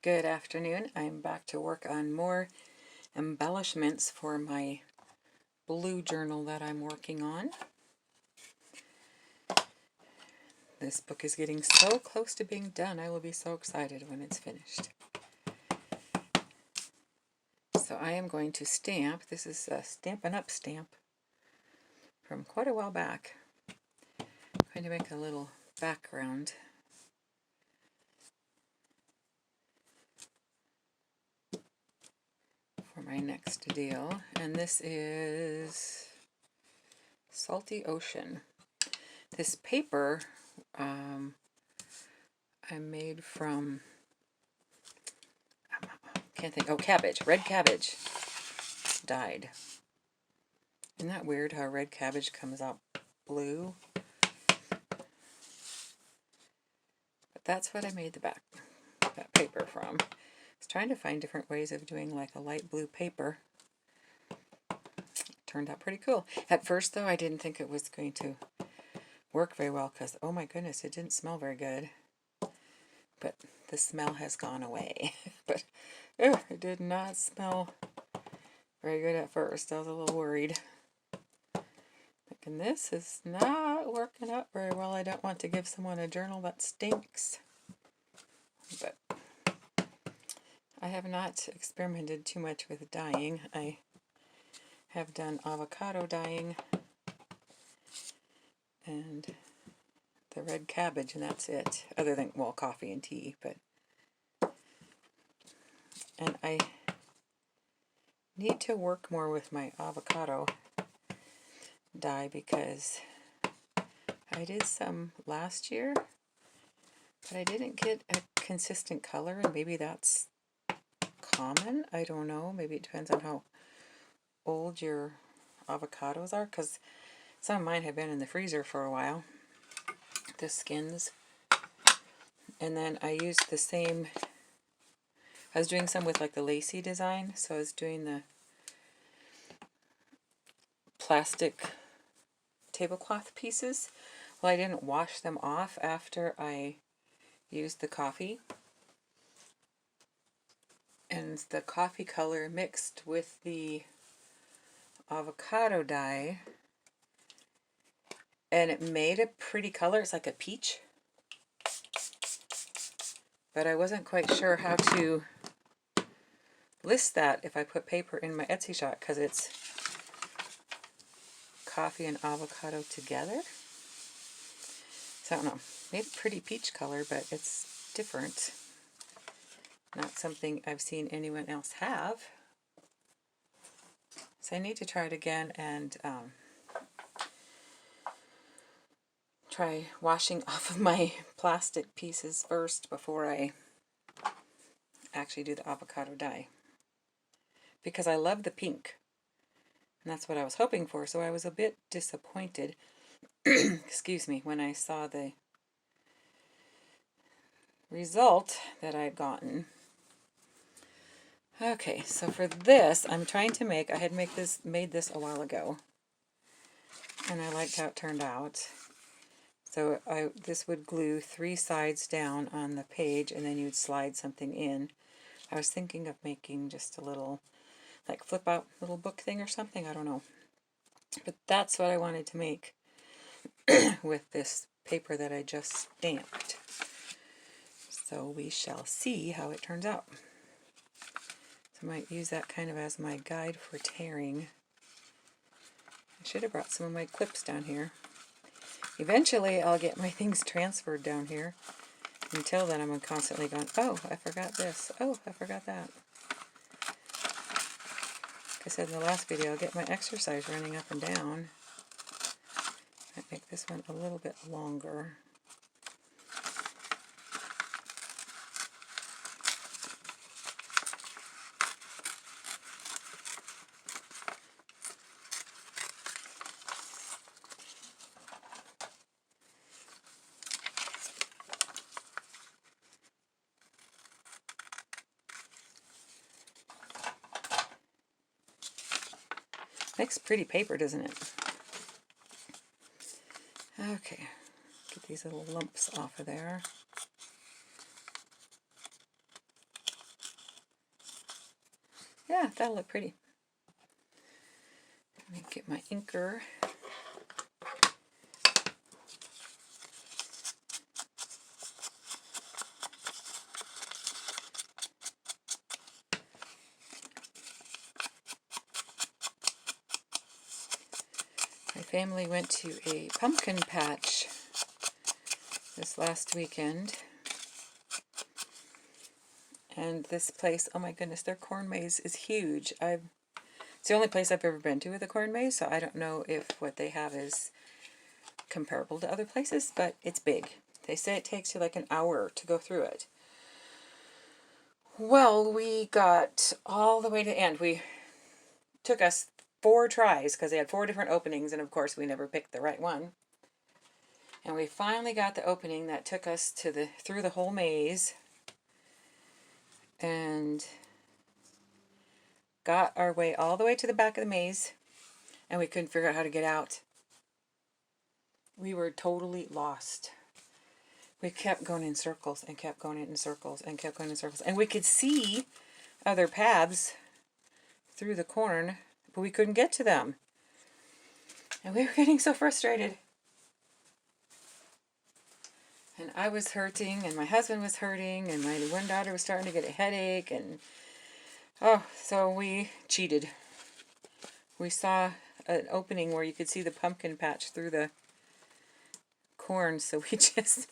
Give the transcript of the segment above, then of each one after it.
Good afternoon. I'm back to work on more embellishments for my blue journal that I'm working on. This book is getting so close to being done. I will be so excited when it's finished. So I am going to stamp. This is a Stampin' Up! Stamp from quite a while back. I'm going to make a little background. For my next deal, and this is Salty Ocean. This paper I made from, can't think, cabbage, red cabbage dyed. Isn't that weird how red cabbage comes out blue? But that's what I made that paper from. I was trying to find different ways of doing like a light blue paper. Turned out pretty cool. At first though, I didn't think it was going to work very well because, oh my goodness, it didn't smell very good. But the smell has gone away. But it did not smell very good at first. I was a little worried. Thinking this is not working out very well. I don't want to give someone a journal that stinks. But I have not experimented too much with dyeing. I have done avocado dyeing and the red cabbage, and that's it. Other than, well, coffee and tea, and I need to work more with my avocado dye because I did some last year, but I didn't get a consistent color, and maybe that's common. I don't know. Maybe it depends on how old your avocados are, because some of mine have been in the freezer for a while, the skins. And then I used the same, I was doing some with like the lacy design, so I was doing the plastic tablecloth pieces. Well, I didn't wash them off after I used the coffee, and the coffee color mixed with the avocado dye, and it made a pretty color. It's like a peach, but I wasn't quite sure how to list that if I put paper in my Etsy shop, because it's coffee and avocado together. So I don't know. Made a pretty peach color, but it's different. Not something I've seen anyone else have. So I need to try it again and try washing off of my plastic pieces first before I actually do the avocado dye. Because I love the pink. And that's what I was hoping for, so I was a bit disappointed, excuse me, when I saw the result that I'd gotten. Okay, so for this, I'm trying to make, I had made this a while ago, and I liked how it turned out. So this would glue 3 sides down on the page, and then you'd slide something in. I was thinking of making just a little, like flip out little book thing or something, I don't know. But that's what I wanted to make with this paper that I just stamped. So we shall see how it turns out. So I might use that kind of as my guide for tearing. I should have brought some of my clips down here. Eventually I'll get my things transferred down here. Until then I'm constantly going, oh, I forgot this. Oh, I forgot that. Like I said in the last video, I'll get my exercise running up and down. I'll make this one a little bit longer. Makes pretty paper, doesn't it? Okay, get these little lumps off of there. Yeah, that'll look pretty. Let me get my inker. My family went to a pumpkin patch this last weekend. And this place, oh my goodness, their corn maze is huge. It's the only place I've ever been to with a corn maze, so I don't know if what they have is comparable to other places, but it's big. They say it takes you like an hour to go through it. Well, we got all the way to the end. Took us 4 tries because they had 4 different openings, and of course we never picked the right one. And we finally got the opening that took us through the whole maze, and got our way all the way to the back of the maze, and we couldn't figure out how to get out. We were totally lost. We kept going in circles and kept going in circles and kept going in circles. And we could see other paths through the corn, but we couldn't get to them. And we were getting so frustrated. And I was hurting, and my husband was hurting, and my one daughter was starting to get a headache, and so we cheated. We saw an opening where you could see the pumpkin patch through the corn, so we just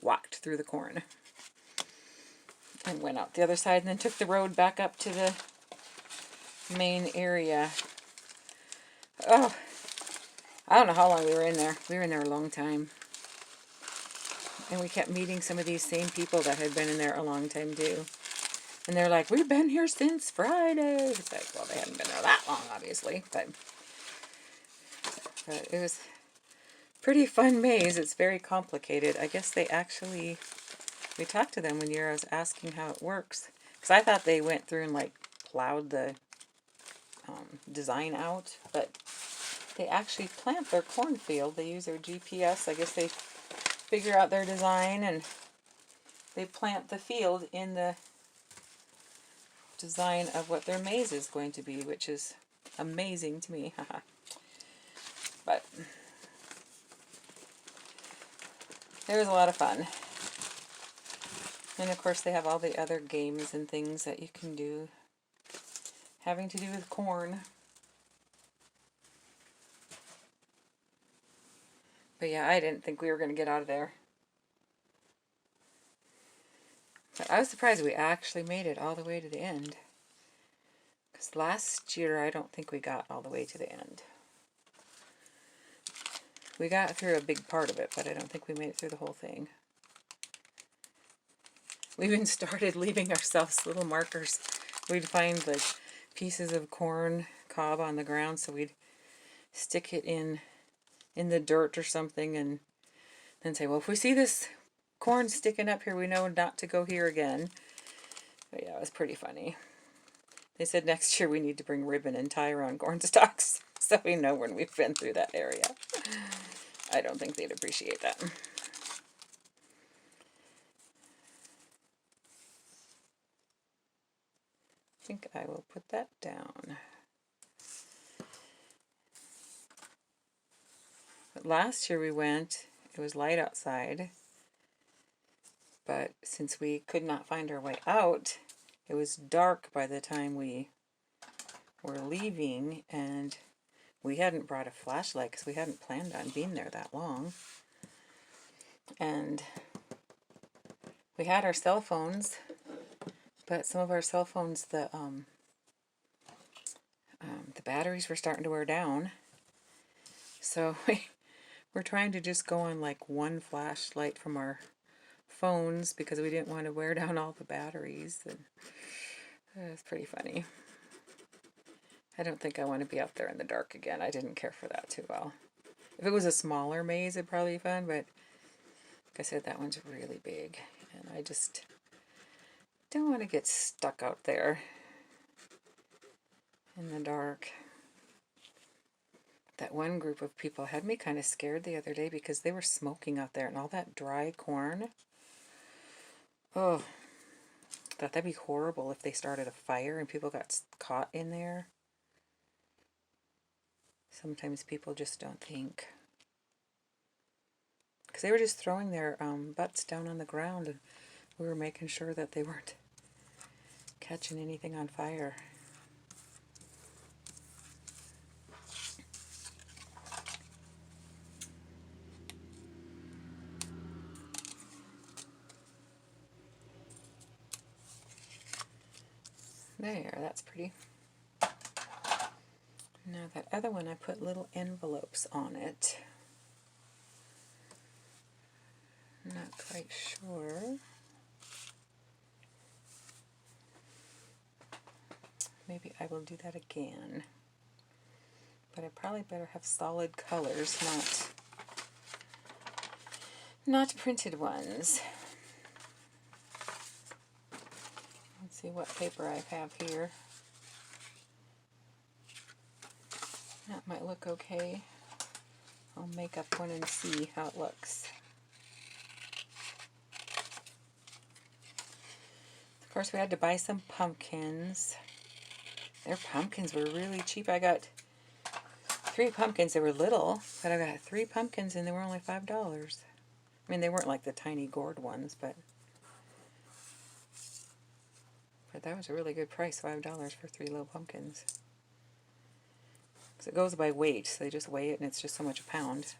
walked through the corn and went out the other side, and then took the road back up to the main area. Oh, I don't know how long we were in there. We were in there a long time. And we kept meeting some of these same people that had been in there a long time too. And they're like, we've been here since Friday. It's like, well, they hadn't been there that long, obviously. But it was a pretty fun maze. It's very complicated. I guess we talked to them when I was asking how it works. Because I thought they went through and like plowed the design out. But they actually plant their cornfield. They use their GPS. I guess they figure out their design and they plant the field in the design of what their maze is going to be, which is amazing to me. But it was a lot of fun. And of course they have all the other games and things that you can do having to do with corn. But yeah, I didn't think we were going to get out of there. But I was surprised we actually made it all the way to the end. Because last year I don't think we got all the way to the end. We got through a big part of it, but I don't think we made it through the whole thing. We even started leaving ourselves little markers. We'd find like pieces of corn cob on the ground, so we'd stick it in the dirt or something, and then say, well, if we see this corn sticking up here, we know not to go here again. But yeah, it was pretty funny. They said next year we need to bring ribbon and tie around corn stalks so we know when we've been through that area. I don't think they'd appreciate that. I think I will put that down. But last year we went, it was light outside, but since we could not find our way out, it was dark by the time we were leaving, and we hadn't brought a flashlight because we hadn't planned on being there that long. And we had our cell phones, but some of our cell phones, the batteries were starting to wear down. So we're trying to just go on like one flashlight from our phones because we didn't want to wear down all the batteries. And it was pretty funny. I don't think I want to be out there in the dark again. I didn't care for that too well. If it was a smaller maze, it'd probably be fun, but like I said, that one's really big, and I just don't want to get stuck out there in the dark. That one group of people had me kind of scared the other day because they were smoking out there and all that dry corn. Oh, Thought that'd be horrible if they started a fire and people got caught in there. Sometimes people just don't think. Because they were just throwing their butts down on the ground, and we were making sure that they weren't catching anything on fire. There, that's pretty. Now that other one, I put little envelopes on it. Not quite sure. Maybe I will do that again. But I probably better have solid colors, not printed ones. Let's see what paper I have here. That might look okay. I'll make up one and see how it looks. Of course, we had to buy some pumpkins. Their pumpkins were really cheap. I got 3 pumpkins. They were little, but I got 3 pumpkins and they were only $5. I mean, they weren't like the tiny gourd ones, but that was a really good price, $5 for 3 little pumpkins. Because it goes by weight, so they just weigh it and it's just so much a pound.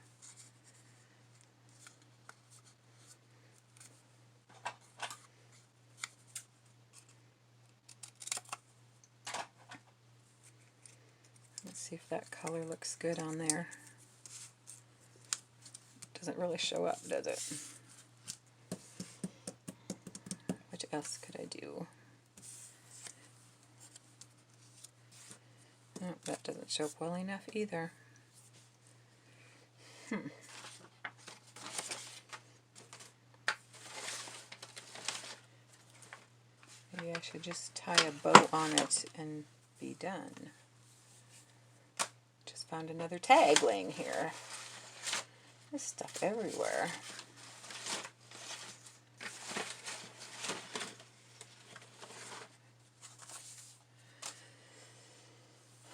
Let's see if that color looks good on there. Doesn't really show up, does it? What else could I do? Oh, that doesn't show up well enough either. Maybe I should just tie a bow on it and be done. Just found another tag laying here. There's stuff everywhere.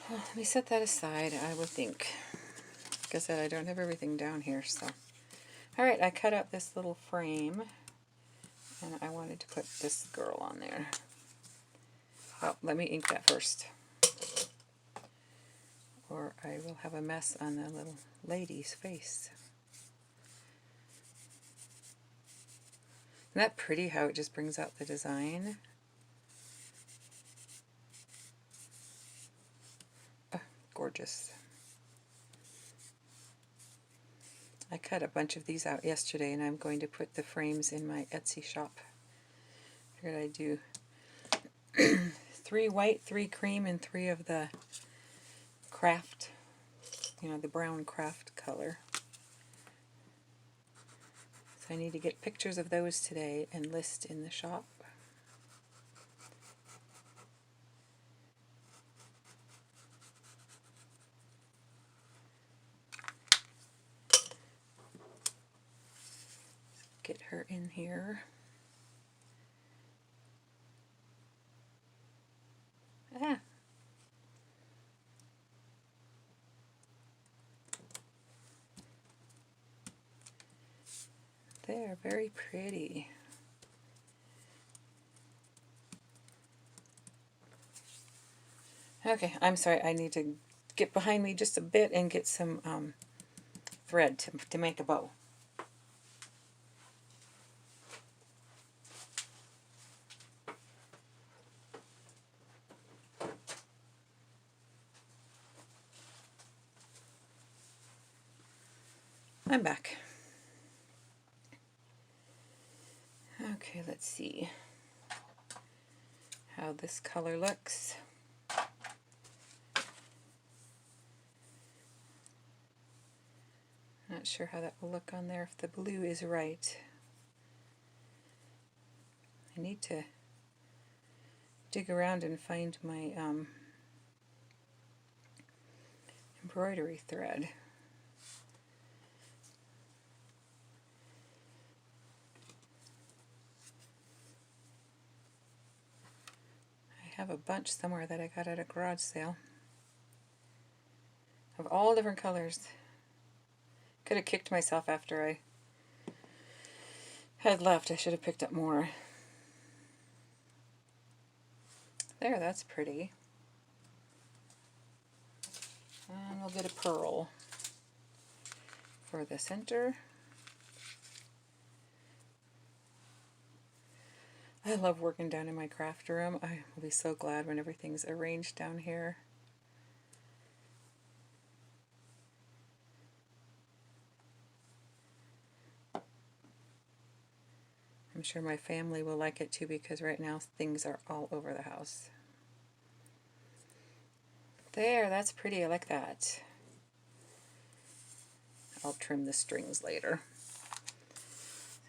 Well, let me set that aside. I will think. Like I said, I don't have everything down here, so. Alright, I cut out this little frame, and I wanted to put this girl on there. Well, let me ink that first, or I will have a mess on the little lady's face. Isn't that pretty how it just brings out the design? Oh, gorgeous. I cut a bunch of these out yesterday, and I'm going to put the frames in my Etsy shop. Figured I'd do 3 white, 3 cream, and 3 of the craft, the brown craft color. So I need to get pictures of those today and list in the shop. Get her in here. Ah. They're very pretty. Okay, I'm sorry, I need to get behind me just a bit and get some thread to make a bow. I'm back. Okay, let's see how this color looks. Not sure how that will look on there if the blue is right. I need to dig around and find my embroidery thread. have a bunch somewhere that I got at a garage sale of all different colors. Could have kicked myself after I had left. I should have picked up more. There, that's pretty. And we'll get a pearl for the center. I love working down in my craft room. I will be so glad when everything's arranged down here. I'm sure my family will like it too, because right now things are all over the house. There, that's pretty. I like that. I'll trim the strings later.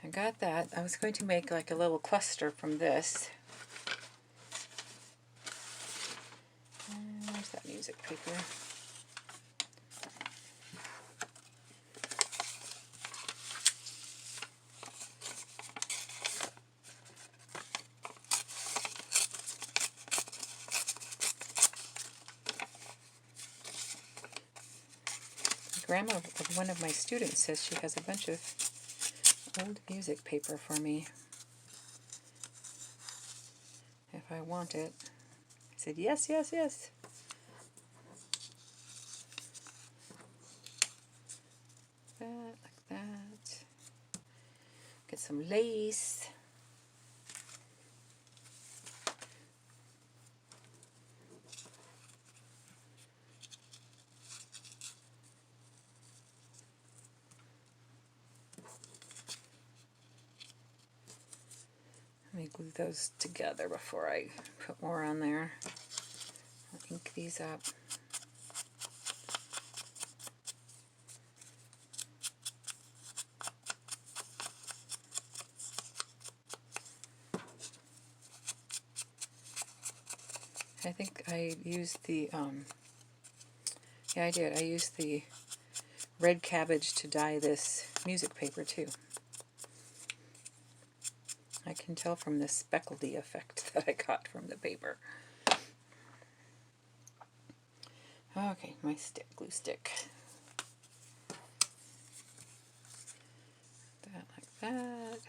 I got that. I was going to make like a little cluster from this. And there's that music paper. Grandma of one of my students says she has a bunch of old music paper for me if I want it. I said yes, yes, yes. That, like that. Get some lace. Let me glue those together before I put more on there. I'll ink these up. I think I used the, yeah, I did. I used the red cabbage to dye this music paper too. I can tell from the speckledy effect that I got from the paper. Okay, my glue stick. That like that.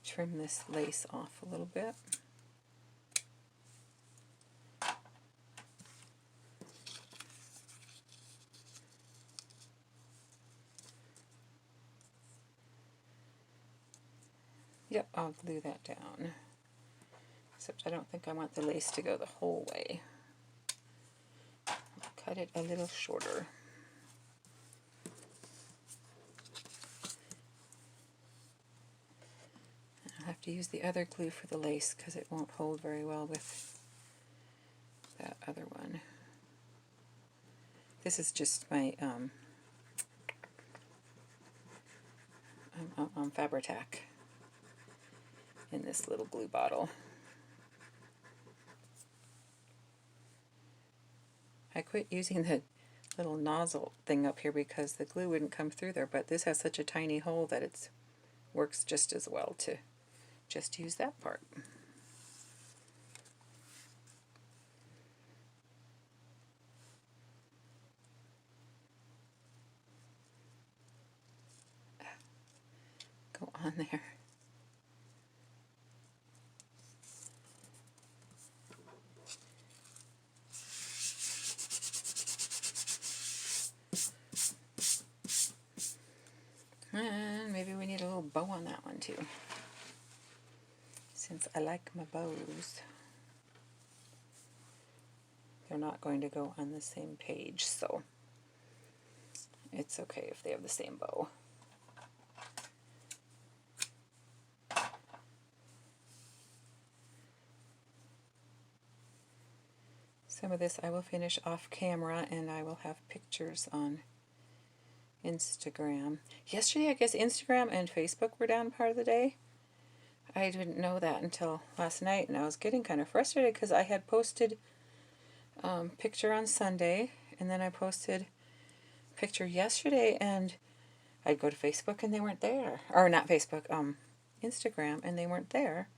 Trim this lace off a little bit. Yep, I'll glue that down. Except I don't think I want the lace to go the whole way. I'll cut it a little shorter. I'll have to use the other glue for the lace because it won't hold very well with that other one. This is just my Fabri-Tac in this little glue bottle. I quit using the little nozzle thing up here because the glue wouldn't come through there, but this has such a tiny hole that it works just as well to just use that part. Go on there. And maybe we need a little bow on that one too, since I like my bows. They're not going to go on the same page, so it's okay if they have the same bow. Some of this I will finish off camera, and I will have pictures on Instagram. Yesterday, I guess Instagram and Facebook were down part of the day. I didn't know that until last night, and I was getting kind of frustrated because I had posted picture on Sunday, and then I posted picture yesterday, and I'd go to Facebook and they weren't there. Or not Facebook, Instagram, and they weren't there.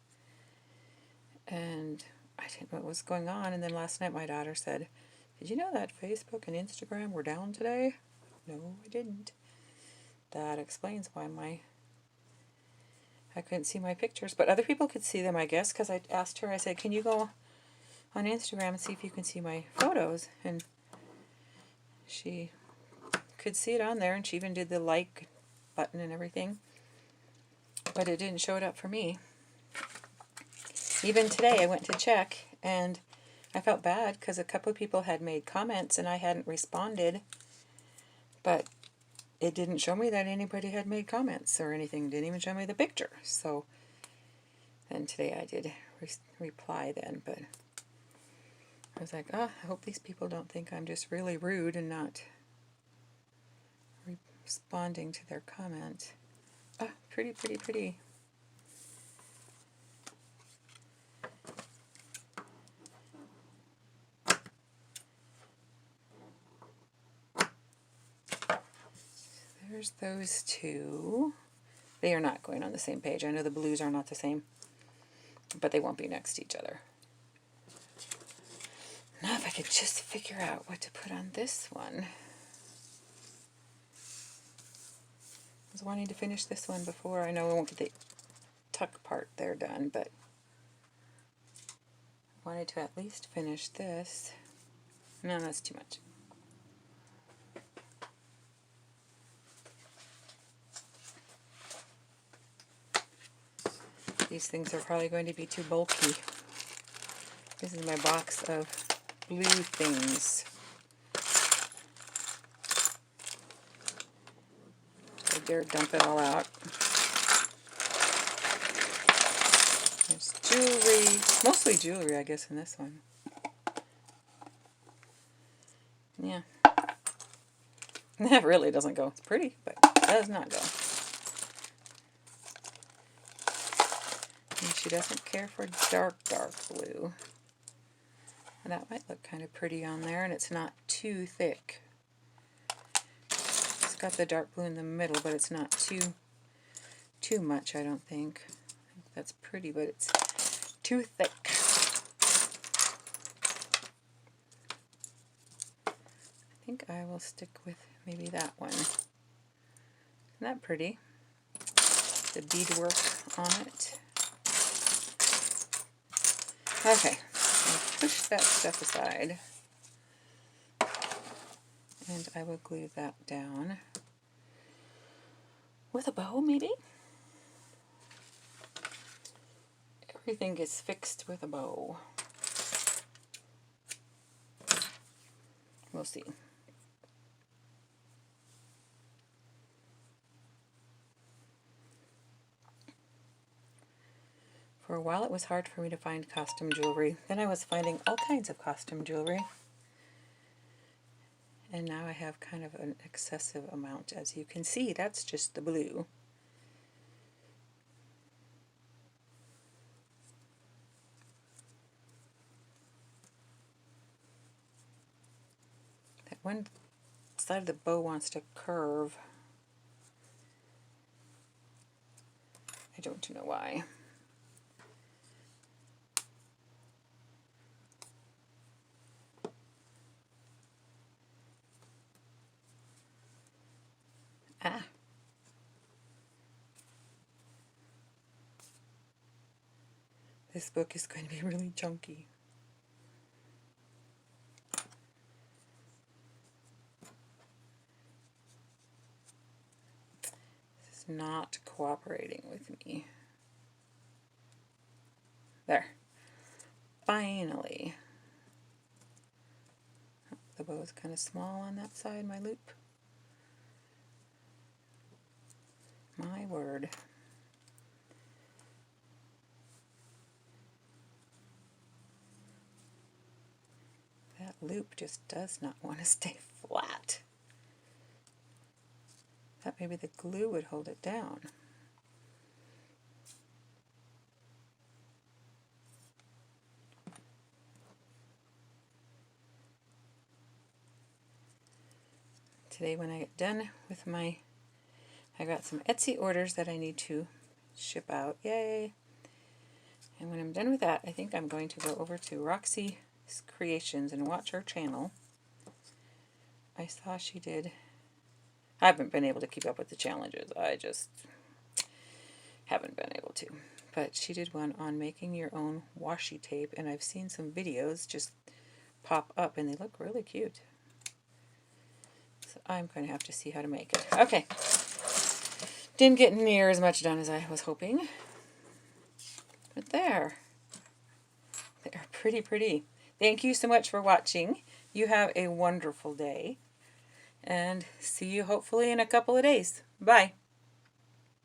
And I didn't know what was going on. And then last night my daughter said, "Did you know that Facebook and Instagram were down today?" No, I didn't. That explains why I couldn't see my pictures. But other people could see them, I guess, because I asked her, I said, "Can you go on Instagram and see if you can see my photos?" And she could see it on there, and she even did the like button and everything. But it didn't show it up for me. Even today I went to check, and I felt bad because a couple of people had made comments and I hadn't responded, but it didn't show me that anybody had made comments or anything. It didn't even show me the picture. So then today I did reply then, but I was like, I hope these people don't think I'm just really rude and not responding to their comment. Pretty, pretty, pretty. There's those two. They are not going on the same page. I know the blues are not the same, but they won't be next to each other. Now if I could just figure out what to put on this one. I was wanting to finish this one before. I know I won't get the tuck part there done, but I wanted to at least finish this. No, that's too much. These things are probably going to be too bulky. This is my box of blue things. I dare dump it all out. There's jewelry, mostly jewelry, I guess, in this one. Yeah. That really doesn't go. It's pretty, but it does not go. And she doesn't care for dark, dark blue. And that might look kind of pretty on there, and it's not too thick. It's got the dark blue in the middle, but it's not too much, I don't think. That's pretty, but it's too thick. I think I will stick with maybe that one. Isn't that pretty? The beadwork on it. Okay, I'll push that stuff aside. And I will glue that down with a bow, maybe? Everything gets fixed with a bow. We'll see. For a while it was hard for me to find costume jewelry. Then I was finding all kinds of costume jewelry. And now I have kind of an excessive amount. As you can see, that's just the blue. That one side of the bow wants to curve. I don't know why. This book is going to be really chunky. This is not cooperating with me. There. Finally. The bow is kind of small on that side, my loop. My word. That loop just does not want to stay flat. Thought maybe the glue would hold it down. today when I get done with my, I got some Etsy orders that I need to ship out. Yay! And when I'm done with that, I think I'm going to go over to Roxy Creations and watch her channel. I saw she did. I haven't been able to keep up with the challenges. I just haven't been able to. But she did one on making your own washi tape, and I've seen some videos just pop up, and they look really cute. So I'm going to have to see how to make it. Okay. Didn't get near as much done as I was hoping. But there. They're pretty. Thank you so much for watching. You have a wonderful day. And see you hopefully in a couple of days. Bye.